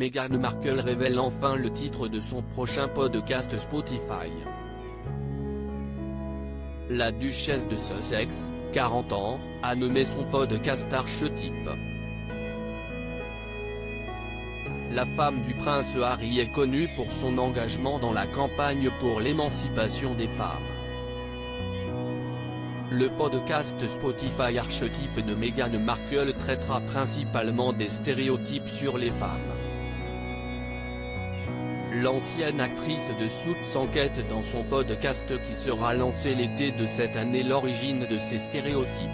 Meghan Markle révèle enfin le titre de son prochain podcast Spotify. La duchesse de Sussex, 40 ans, a nommé son podcast Archetype. La femme du prince Harry est connue pour son engagement dans la campagne pour l'émancipation des femmes. Le podcast Spotify Archetype de Meghan Markle traitera principalement des stéréotypes sur les femmes. L'ancienne actrice de Suits enquête dans son podcast qui sera lancé l'été de cette année l'origine de ces stéréotypes.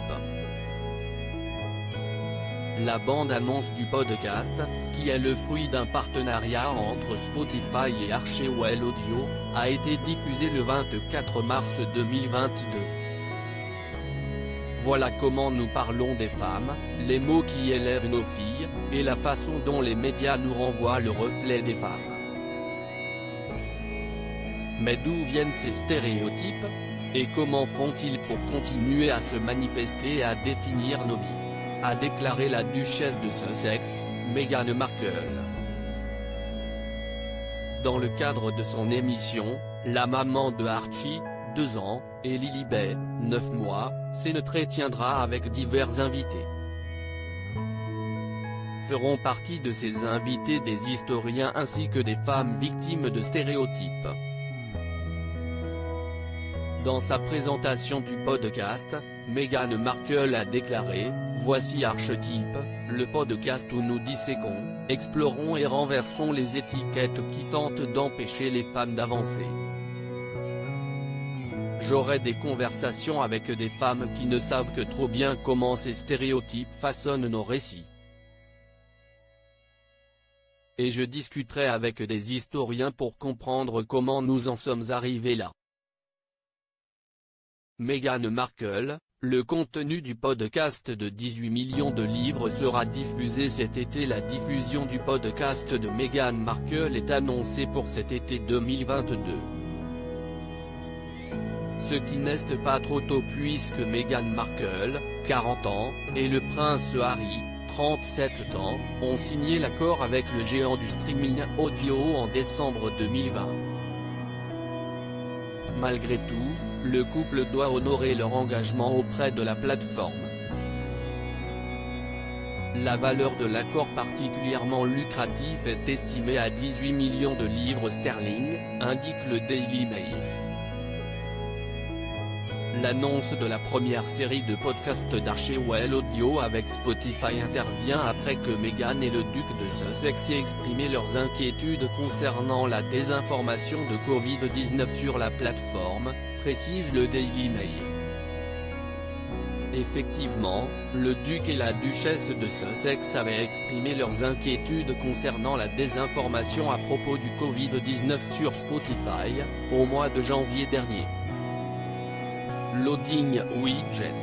La bande-annonce du podcast, qui est le fruit d'un partenariat entre Spotify et Archewell Audio, a été diffusée le 24 mars 2022. Voilà comment nous parlons des femmes, les mots qui élèvent nos filles, et la façon dont les médias nous renvoient le reflet des femmes. Mais d'où viennent ces stéréotypes ? Et comment font-ils pour continuer à se manifester et à définir nos vies ? A déclaré la duchesse de Sussex, Meghan Markle. Dans le cadre de son émission, la maman de Archie, 2 ans, et Lilibet, 9 mois, s'entretiendra avec divers invités. Feront partie de ces invités des historiens ainsi que des femmes victimes de stéréotypes. Dans sa présentation du podcast, Meghan Markle a déclaré « Voici Archetype, le podcast où nous disséquons, explorons et renversons les étiquettes qui tentent d'empêcher les femmes d'avancer. J'aurai des conversations avec des femmes qui ne savent que trop bien comment ces stéréotypes façonnent nos récits. Et je discuterai avec des historiens pour comprendre comment nous en sommes arrivés là. » Meghan Markle, le contenu du podcast de 18 millions de livres sera diffusé cet été. La diffusion du podcast de Meghan Markle est annoncée pour cet été 2022. Ce qui n'est pas trop tôt puisque Meghan Markle, 40 ans, et le prince Harry, 37 ans, ont signé l'accord avec le géant du streaming audio en décembre 2020. Malgré tout, le couple doit honorer leur engagement auprès de la plateforme. La valeur de l'accord particulièrement lucratif est estimée à 18 millions de livres sterling, indique le Daily Mail. L'annonce de la première série de podcasts d'Archewell Audio avec Spotify intervient après que Meghan et le duc de Sussex aient exprimé leurs inquiétudes concernant la désinformation de Covid-19 sur la plateforme, précise le Daily Mail. Effectivement, le duc et la duchesse de Sussex avaient exprimé leurs inquiétudes concernant la désinformation à propos du Covid-19 sur Spotify, au mois de janvier dernier. Loading widget.